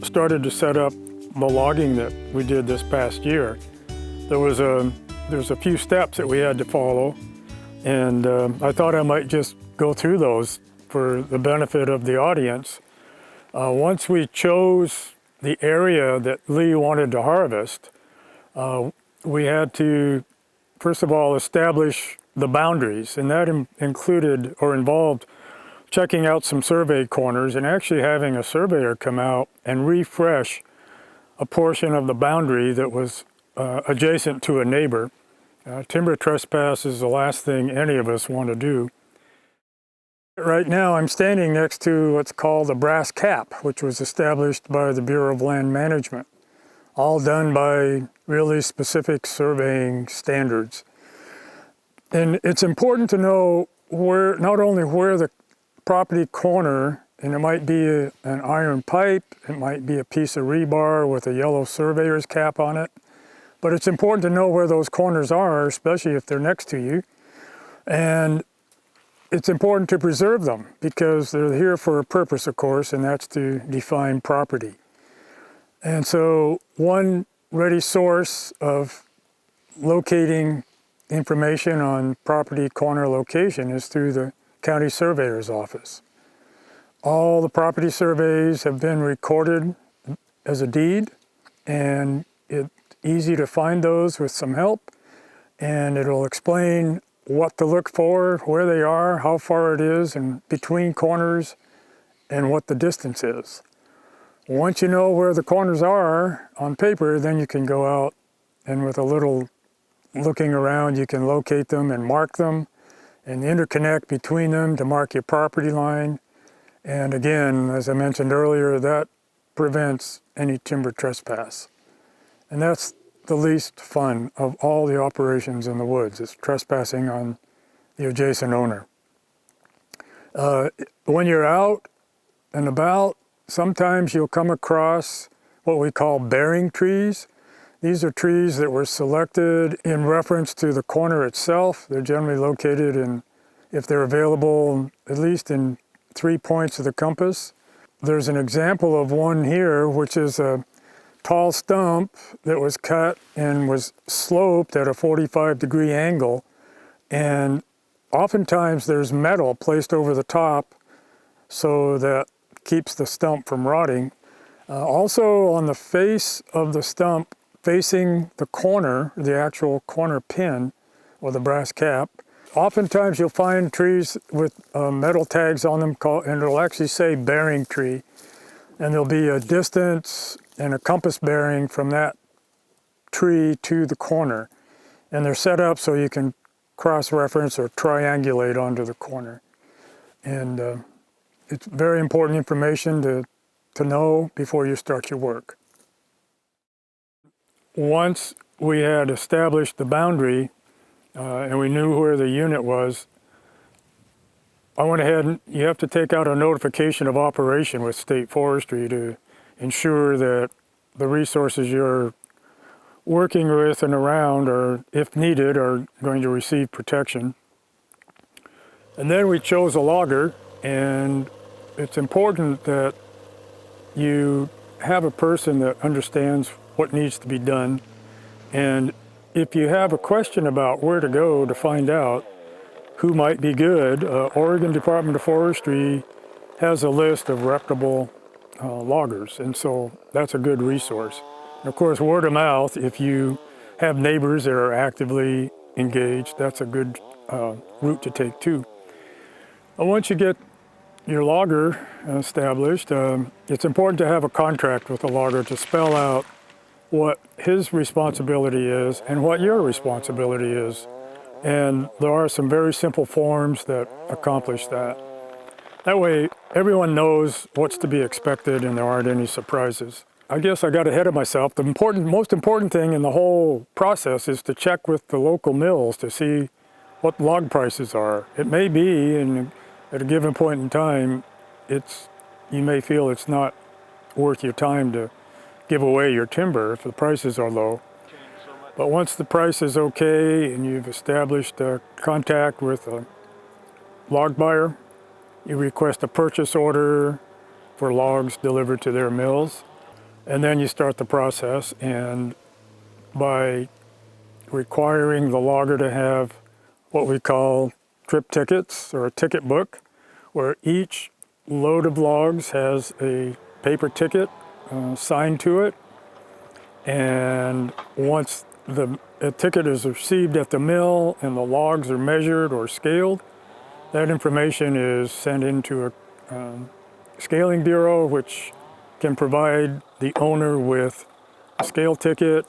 started to set up the logging that we did this past year, there's a few steps that we had to follow, and I thought I might just go through those for the benefit of the audience. Once we chose the area that Lee wanted to harvest, we had to, first of all, establish the boundaries, and that included or involved checking out some survey corners and actually having a surveyor come out and refresh a portion of the boundary that was adjacent to a neighbor. Timber trespass is the last thing any of us want to do. Right now I'm standing next to what's called a brass cap, which was established by the Bureau of Land Management, all done by really specific surveying standards. And it's important to know where, not only where the property corner, and it might be an iron pipe, it might be a piece of rebar with a yellow surveyor's cap on it, but it's important to know where those corners are, especially if they're next to you. And it's important to preserve them because they're here for a purpose, of course, and that's to define property. And so one ready source of locating information on property corner location is through the county surveyor's office. All the property surveys have been recorded as a deed, and it's easy to find those with some help, and it'll explain what to look for, where they are, how far it is, and between corners, and what the distance is. Once you know where the corners are on paper, then you can go out and with a little looking around, you can locate them and mark them and interconnect between them to mark your property line. And again, as I mentioned earlier, that prevents any timber trespass. And that's the least fun of all the operations in the woods, is trespassing on the adjacent owner. When you're out and about, sometimes you'll come across what we call bearing trees. These are trees that were selected in reference to the corner itself. They're generally located in, if they're available, at least in 3 points of the compass. There's an example of one here, which is a tall stump that was cut and was sloped at a 45-degree angle. And oftentimes there's metal placed over the top so that keeps the stump from rotting. Also on the face of the stump, facing the corner, the actual corner pin or the brass cap, oftentimes you'll find trees with metal tags on them, and it'll actually say bearing tree. And there'll be a distance and a compass bearing from that tree to the corner. And they're set up so you can cross-reference or triangulate onto the corner. And it's very important information to know before you start your work. Once we had established the boundary and we knew where the unit was, I went ahead and you have to take out a notification of operation with State Forestry to ensure that the resources you're working with and around, or if needed, are going to receive protection. And then we chose a logger, and it's important that you have a person that understands what needs to be done. And if you have a question about where to go to find out who might be good, Oregon Department of Forestry has a list of reputable loggers, and so that's a good resource. And of course, word of mouth, if you have neighbors that are actively engaged, that's a good route to take too. And once you get your logger established, it's important to have a contract with the logger to spell out what his responsibility is and what your responsibility is. And there are some very simple forms that accomplish that. That way, everyone knows what's to be expected and there aren't any surprises. I guess I got ahead of myself. The most important thing in the whole process is to check with the local mills to see what log prices are. It may be, at a given point in time, you may feel it's not worth your time to give away your timber if the prices are low. But once the price is okay and you've established a contact with a log buyer, you request a purchase order for logs delivered to their mills. and then you start the process. And by requiring the logger to have what we call trip tickets, or a ticket book, where each load of logs has a paper ticket signed to it. And once a ticket is received at the mill and the logs are measured or scaled, that information is sent into a scaling bureau, which can provide the owner with a scale ticket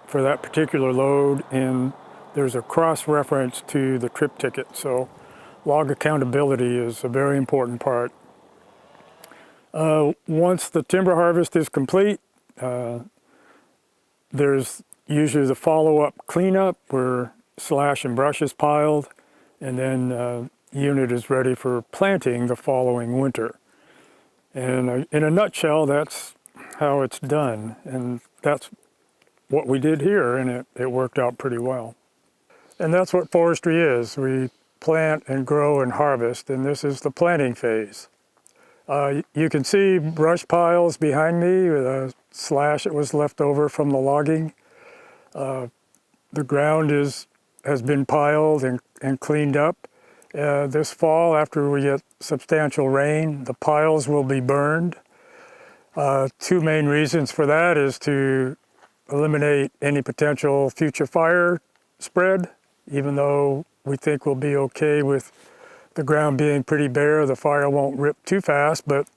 for that particular load, and there's a cross-reference to the trip ticket. So log accountability is a very important part. Once the timber harvest is complete, there's usually the follow-up cleanup where slash and brush is piled, and then the unit is ready for planting the following winter. And in a nutshell, that's how it's done. And that's what we did here, and it worked out pretty well. And that's what forestry is. We plant and grow and harvest, and this is the planting phase. You can see brush piles behind me with a slash that was left over from the logging. The ground has been piled and cleaned up. This fall, after we get substantial rain, the piles will be burned. Two main reasons for that is to eliminate any potential future fire spread. Even though we think we'll be okay with the ground being pretty bare, the fire won't rip too fast, but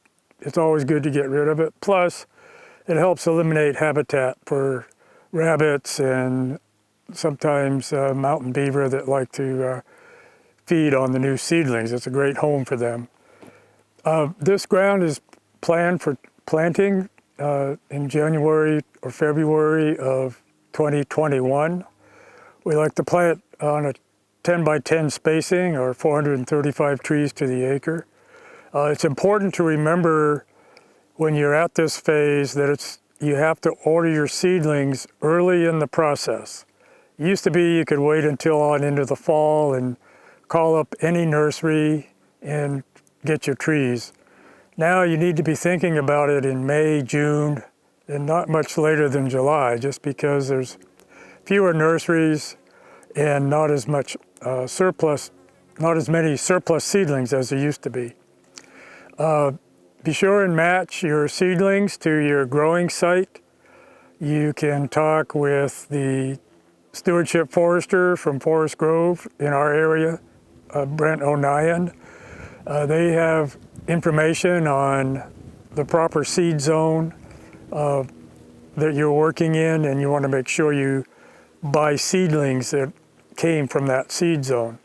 it's always good to get rid of it. Plus, it helps eliminate habitat for rabbits and sometimes mountain beaver that like to feed on the new seedlings. It's a great home for them. This ground is planned for planting in January or February of 2021. We like to plant on a 10 by 10 spacing, or 435 trees to the acre. It's important to remember when you're at this phase that you have to order your seedlings early in the process. It used to be you could wait until on into the fall and call up any nursery and get your trees. Now you need to be thinking about it in May, June, and not much later than July, just because there's fewer nurseries and not as much not as many surplus seedlings as there used to be. Be sure and match your seedlings to your growing site. You can talk with the stewardship forester from Forest Grove in our area, Brent O'Neill. They have information on the proper seed zone that you're working in, and you want to make sure you buy seedlings that came from that seed zone.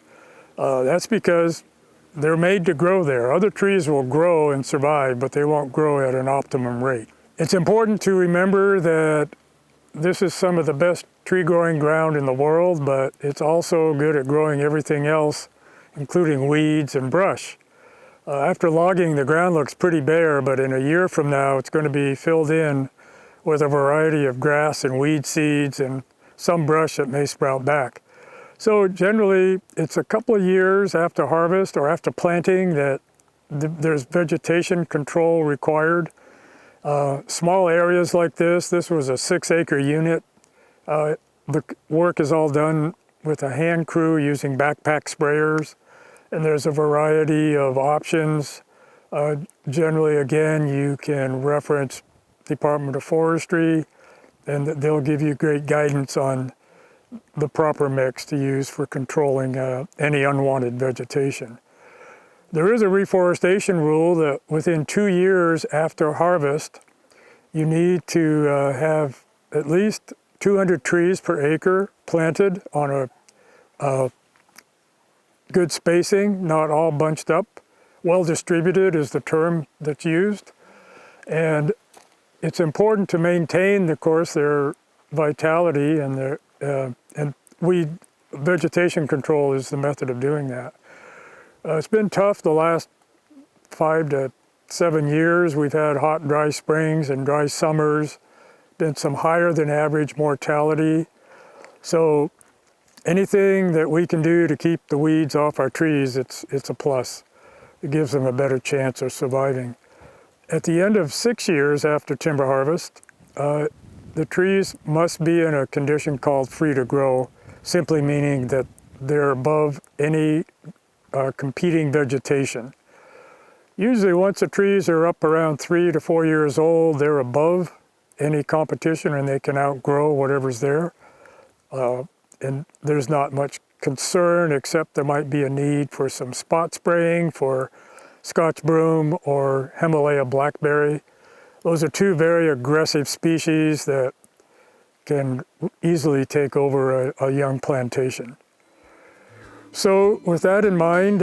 That's because they're made to grow there. Other trees will grow and survive, but they won't grow at an optimum rate. It's important to remember that this is some of the best tree growing ground in the world, but it's also good at growing everything else, including weeds and brush. After logging, the ground looks pretty bare, but in a year from now, it's going to be filled in with a variety of grass and weed seeds and some brush that may sprout back. So generally, it's a couple of years after harvest or after planting that there's vegetation control required. Small areas like this was a 6-acre unit. The work is all done with a hand crew using backpack sprayers, and there's a variety of options. Generally, again, you can reference Department of Forestry, and they'll give you great guidance on the proper mix to use for controlling any unwanted vegetation. There is a reforestation rule that within 2 years after harvest, you need to have at least 200 trees per acre planted on a good spacing, not all bunched up. Well distributed is the term that's used. And it's important to maintain, of course, their vitality and their vegetation control is the method of doing that. It's been tough the last 5 to 7 years. We've had hot, dry springs and dry summers, been some higher than average mortality. So anything that we can do to keep the weeds off our trees, it's a plus. It gives them a better chance of surviving. At the end of 6 years after timber harvest, the trees must be in a condition called free to grow, simply meaning that they're above any competing vegetation. Usually once the trees are up around 3 to 4 years old, they're above any competition and they can outgrow whatever's there. And there's not much concern, except there might be a need for some spot spraying for Scotch broom or Himalaya blackberry. Those are two very aggressive species that can easily take over a young plantation. So with that in mind,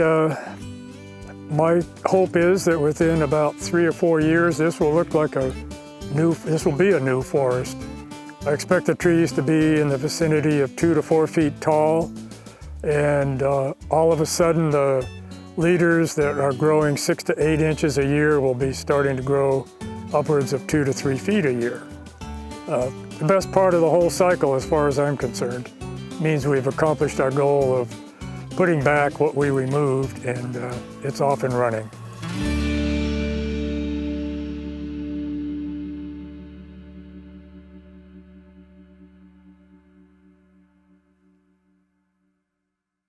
my hope is that within about 3 or 4 years, this will look like this will be a new forest. I expect the trees to be in the vicinity of 2 to 4 feet tall, and all of a sudden the leaders that are growing 6 to 8 inches a year will be starting to grow upwards of 2 to 3 feet a year. The best part of the whole cycle, as far as I'm concerned, means we've accomplished our goal of putting back what we removed, and it's off and running.